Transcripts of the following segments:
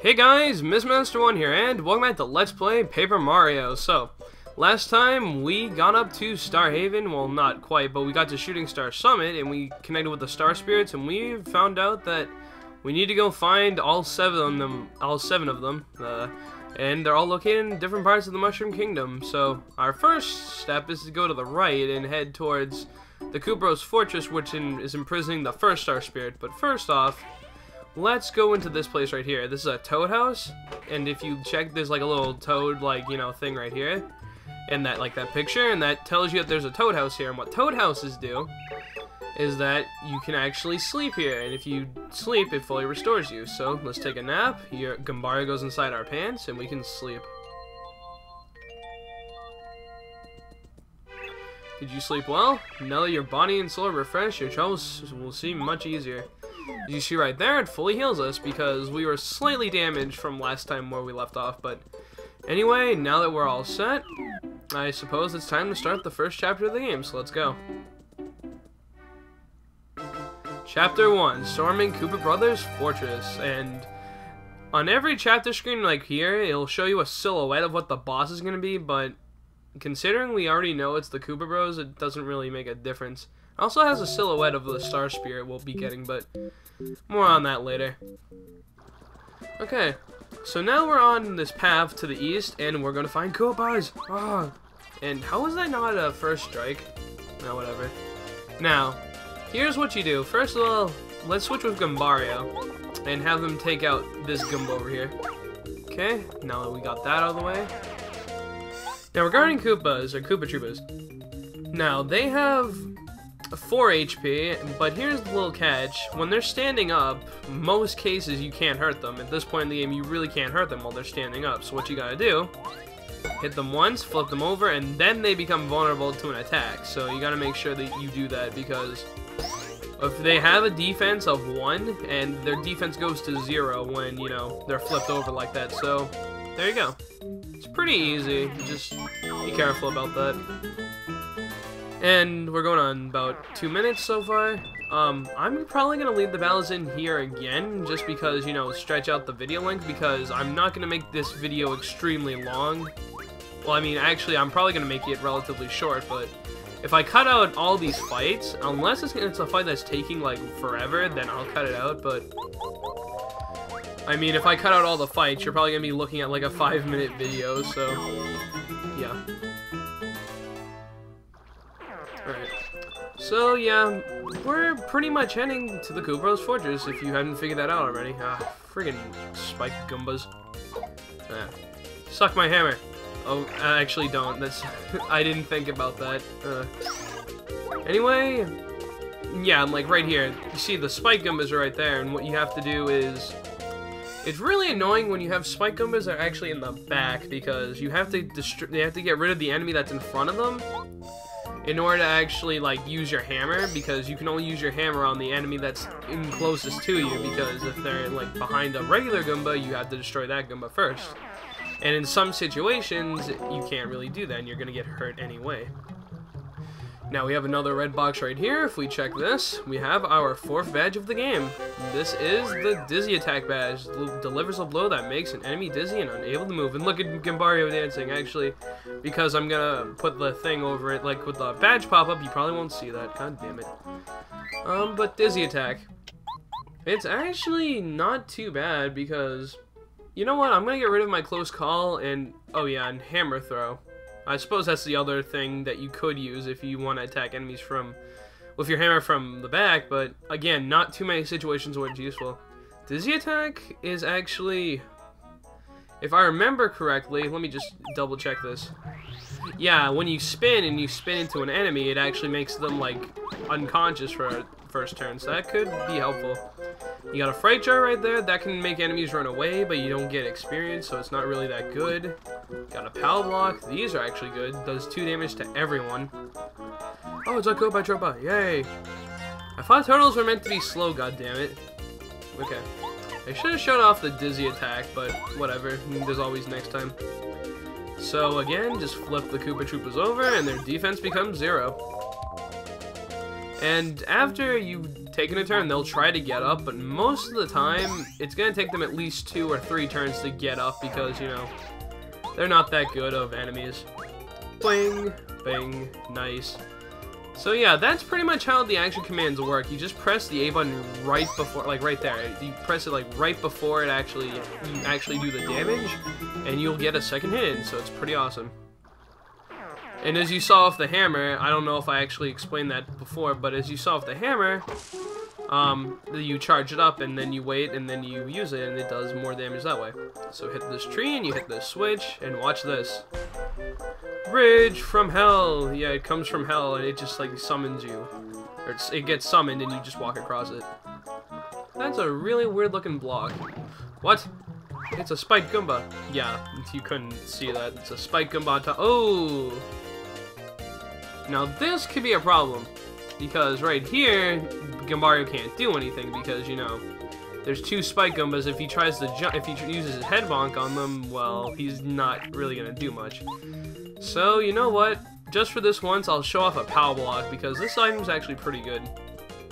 Hey guys, MissMaster1 here, and welcome back to Let's Play Paper Mario. So, last time we got up to Star Haven, well not quite, but we got to Shooting Star Summit, and we connected with the Star Spirits, and we found out that we need to go find all seven of them, and they're all located in different parts of the Mushroom Kingdom. So, our first step is to go to the right and head towards the Koopa Fortress, which is imprisoning the first Star Spirit. But first off, let's go into this place right here. This is a toad house, and if you check, there's like a little toad, like, you know, thing right here, and that, like, that picture, and that tells you that there's a toad house here. And what toad houses do is that you can actually sleep here, and if you sleep, it fully restores you. So let's take a nap. Here, Gumbario goes inside our pants, and we can sleep. Did you sleep well? Now that your body and soul are refreshed, your troubles will seem much easier. As you see right there, it fully heals us because we were slightly damaged from last time where we left off. But anyway, now that we're all set, I suppose it's time to start the first chapter of the game, so let's go. Chapter 1, Storming Koopa Brothers Fortress. And on every chapter screen like here, it'll show you a silhouette of what the boss is going to be, but considering we already know it's the Koopa Bros, it doesn't really make a difference. It also has a silhouette of the Star Spirit we'll be getting, but more on that later. Okay, so now we're on this path to the east, and we're gonna find Koopas! Oh, and how is that not a first strike? No, whatever. Now, here's what you do. First of all, let's switch with Gumbario, and have them take out this Goomba over here. Okay, now that we got that out of the way. Now, regarding Koopas, or Koopa Troopas, now, they have 4 HP, but here's the little catch. When they're standing up, most cases you can't hurt them. At this point in the game, you really can't hurt them while they're standing up. So what you gotta do, hit them once, flip them over, and then they become vulnerable to an attack. So you gotta make sure that you do that, because if they have a defense of 1, and their defense goes to 0 when, you know, they're flipped over like that. So, there you go. It's pretty easy, just be careful about that. And we're going on about 2 minutes so far. I'm probably going to leave the battles in here again, just because, you know, stretch out the video length, because I'm not going to make this video extremely long. Well, I mean, actually, I'm probably going to make it relatively short, but if I cut out all these fights, unless it's a fight that's taking, like, forever, then I'll cut it out, but I mean, if I cut out all the fights, you're probably going to be looking at, like, a 5-minute video, so yeah. Alright, so yeah, we're pretty much heading to the Koopa Fortress, if you hadn't figured that out already. Ah, friggin' spike Goombas. Ah, suck my hammer. Oh, I actually don't, that's, I didn't think about that. Anyway, yeah, I'm like right here, you see the spike Goombas are right there, and what you have to do is, it's really annoying when you have spike Goombas that are actually in the back, because you have to get rid of the enemy that's in front of them in order to actually, like, use your hammer, because you can only use your hammer on the enemy that's in closest to you, because if they're, like, behind a regular Goomba, you have to destroy that Goomba first. And in some situations, you can't really do that, and you're gonna get hurt anyway. Now we have another red box right here. If we check this, we have our 4th badge of the game. This is the Dizzy Attack badge. Delivers a blow that makes an enemy dizzy and unable to move. And look at Gumbario dancing, actually, because I'm gonna put the thing over it, like with the badge pop-up, you probably won't see that. God damn it. But Dizzy Attack. It's actually not too bad, because, you know what, I'm gonna get rid of my Close Call and, oh yeah, and Hammer Throw. I suppose that's the other thing that you could use if you want to attack enemies with your hammer from the back, but again, not too many situations where it's useful. Dizzy Attack is actually, if I remember correctly, let me just double check this. Yeah, when you spin and you spin into an enemy, it actually makes them, like, unconscious for a first turn, so that could be helpful. You got a Fright Jar right there, that can make enemies run away, but you don't get experience, so it's not really that good. Got a Power Block, these are actually good, does 2 damage to everyone. Oh, it's a Koopa Troopa, yay! I thought turtles were meant to be slow, goddammit. Okay. I should have shown off the Dizzy Attack, but whatever, there's always next time. So again, just flip the Koopa Troopas over, and their defense becomes 0. And after you've taken a turn, they'll try to get up, but most of the time, it's going to take them at least 2 or 3 turns to get up because, you know, they're not that good of enemies. Bing, bing, nice. So yeah, that's pretty much how the action commands work. You just press the A button right before, like right there. You press it like right before you actually do the damage, and you'll get a second hit in, so it's pretty awesome. And as you saw with the hammer, I don't know if I actually explained that before, but as you saw with the hammer, you charge it up and then you wait and then you use it and it does more damage that way. So hit this tree and you hit this switch and watch this. Bridge from hell. Yeah, it comes from hell and it just like summons you. Or it gets summoned and you just walk across it. That's a really weird looking block. What? It's a Spike Goomba. Yeah, you couldn't see that. It's a Spike Goomba on top. Oh! Now this could be a problem, because right here, Goombario can't do anything because, you know, there's 2 Spike Goombas. If he tries to jump, if he uses his head bonk on them, well, he's not really gonna do much. So, you know what? Just for this once, I'll show off a Power Block because this item's actually pretty good.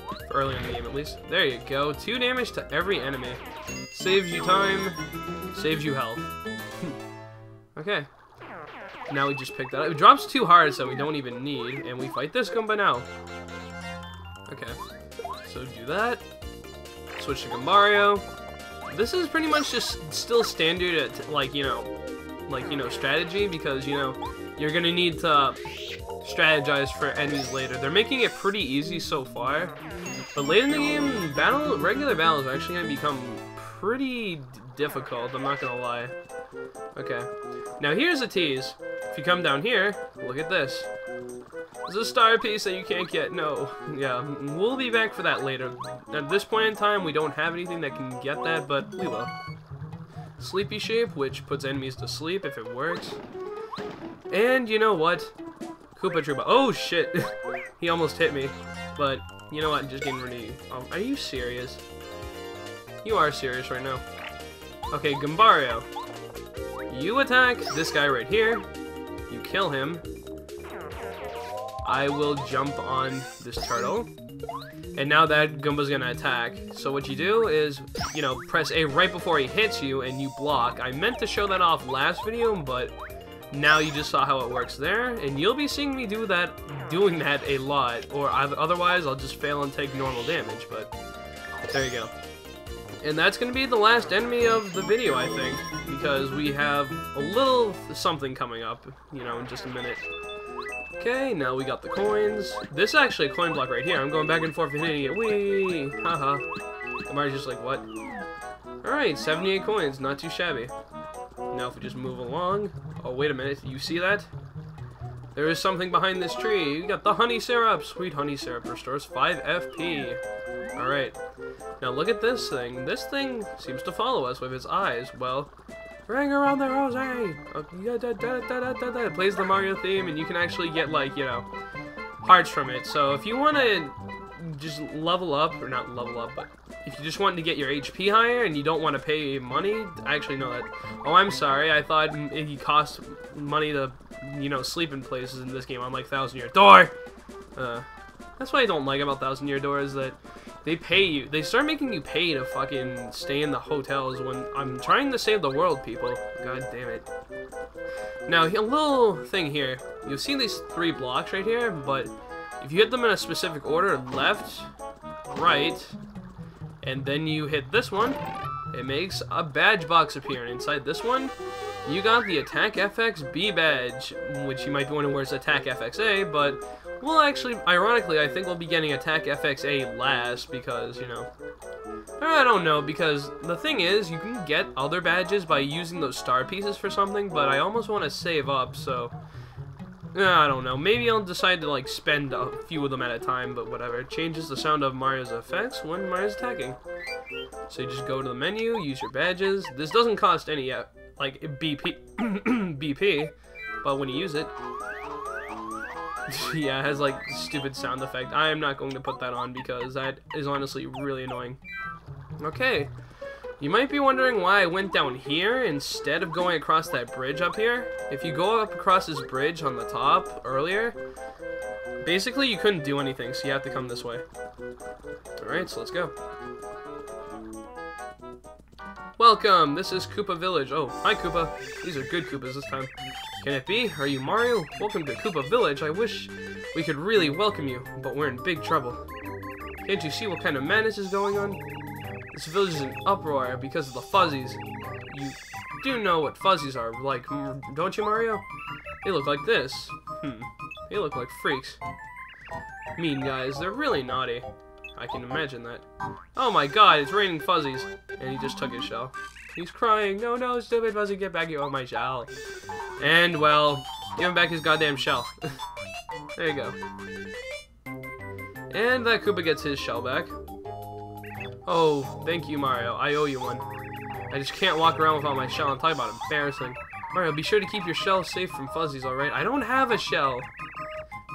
For early in the game, at least. There you go. 2 damage to every enemy. Saves you time, saves you health. Okay. Now we just pick that up. It drops too hard, so we don't even need, and we fight this Goomba now. Okay, so do that. Switch to Goombario. This is pretty much just still standard at, like, you know, strategy, because, you know, you're gonna need to strategize for enemies later. They're making it pretty easy so far, but late in the game, regular battles are actually gonna become pretty difficult, I'm not gonna lie. Okay, now here's a tease. If you come down here, look at this. There's a star piece that you can't get. No. Yeah, we'll be back for that later. At this point in time, we don't have anything that can get that, but we will. Sleepy Shape, which puts enemies to sleep if it works. And you know what? Koopa Troopa. Oh, shit. He almost hit me. But, you know what? Just getting rid of you. Oh, are you serious? You are serious right now. Okay, Goombario. You attack this guy right here. You kill him. I will jump on this turtle. And now that Goomba's gonna attack. So what you do is, you know, press A right before he hits you and you block. I meant to show that off last video, but now you just saw how it works there. And you'll be seeing me doing that a lot. Or otherwise, I'll just fail and take normal damage. But there you go. And that's going to be the last enemy of the video, I think, because we have a little something coming up, you know, in just a minute. Okay, now we got the coins. This is actually a coin block right here. I'm going back and forth and hitting it. Whee! Haha. Mario's just like, what? Alright, 78 coins. Not too shabby. Now if we just move along. Oh, wait a minute. You see that? There is something behind this tree. You got the honey syrup. Sweet honey syrup restores 5 FP. Alright. Now look at this thing. This thing seems to follow us with its eyes. Well, ring around the rosy. It plays the Mario theme, and you can actually get, like, you know, hearts from it. So if you want to just level up, or not level up, but if you just want to get your HP higher and you don't want to pay money, actually no, that. Oh, I'm sorry. I thought it cost money to, you know, sleep in places in this game. I'm like 1,000-year door. That's what I don't like about 1,000-year door is that they pay you. They start making you pay to fucking stay in the hotels when I'm trying to save the world, people. God damn it. Now, a little thing here. You'll see these 3 blocks right here, but if you hit them in a specific order, left, right, and then you hit this one, it makes a badge box appear. And inside this one, you got the Attack FX B badge, which you might be wondering where's Attack FXA, but we'll actually, ironically, I think we'll be getting Attack FXA last because, you know, I don't know, because the thing is, you can get other badges by using those star pieces for something, but I almost want to save up, so I don't know. Maybe I'll decide to, like, spend a few of them at a time, but whatever. It changes the sound of Mario's effects when Mario's attacking. So you just go to the menu, use your badges. This doesn't cost any, like, BP, but when you use it, yeah, it has, like, stupid sound effect. I am not going to put that on because that is honestly really annoying. Okay. You might be wondering why I went down here instead of going across that bridge up here. If you go up across this bridge on the top earlier, Basically, you couldn't do anything, so you have to come this way. Alright, so let's go. Welcome, this is Koopa Village. Oh, hi Koopa. These are good Koopas this time. Can it be? Are you Mario? Welcome to Koopa Village. I wish we could really welcome you, but we're in big trouble. Can't you see what kind of madness is going on? This village is in uproar because of the fuzzies. You do know what fuzzies are like, don't you, Mario? They look like this. They look like freaks. Mean guys, they're really naughty. I can imagine that. Oh my god, it's raining fuzzies. And he just took his shell. He's crying. No, no, stupid fuzzy, get back here on my shell. And, well, give him back his goddamn shell. There you go. And that Koopa gets his shell back. Oh, thank you, Mario. I owe you one. I just can't walk around without my shell. I'm talking about embarrassing. Mario, be sure to keep your shell safe from fuzzies, alright? I don't have a shell.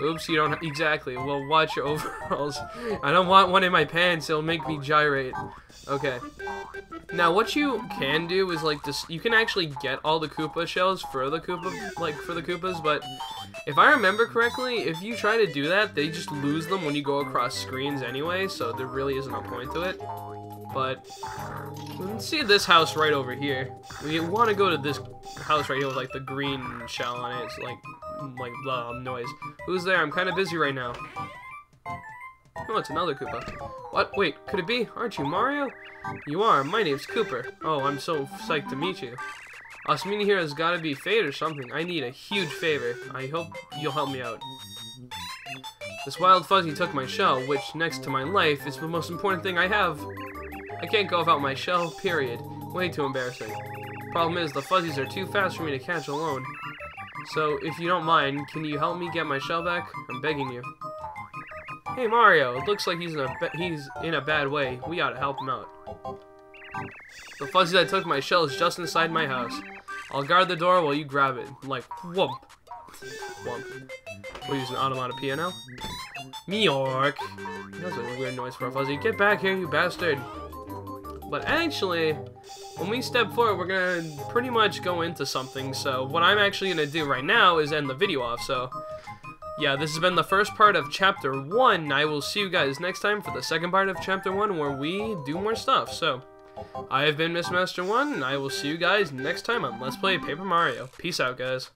Oops, you don't exactly. Well, watch your overalls. I don't want one in my pants. It'll make me gyrate. Okay. Now, what you can do is like this. You can actually get all the Koopa shells for the Koopa, like for the Koopas. But if I remember correctly, if you try to do that, they just lose them when you go across screens anyway. So there really isn't a point to it. But let's see this house right over here. We want to go to this house right here with like the green shell on it. It's like noise. Who's there? I'm kind of busy right now. Oh, it's another Koopa. What? Wait, could it be? Aren't you Mario? You are. My name's Cooper. Oh, I'm so psyched to meet you. Us meeting here has got to be fate or something. I need a huge favor. I hope you'll help me out. This wild fuzzy took my shell, which, next to my life, is the most important thing I have. I can't go without my shell, period. Way too embarrassing. Problem is, the fuzzies are too fast for me to catch alone. So, if you don't mind, can you help me get my shell back? I'm begging you. Hey Mario, it looks like he's in a bad way. We ought to help him out. The fuzzy that took my shell is just inside my house. I'll guard the door while you grab it. Like, whoomp. Whoomp. We're using onomatopoeia now. Meork. That's a weird noise for a fuzzy. Get back here, you bastard. But actually, when we step forward, we're gonna pretty much go into something. So what I'm actually gonna do right now is end the video off. So yeah, this has been the first part of Chapter 1. I will see you guys next time for the second part of Chapter 1, where we do more stuff. So I have been Mr. Master 1, and I will see you guys next time on Let's Play Paper Mario. Peace out, guys.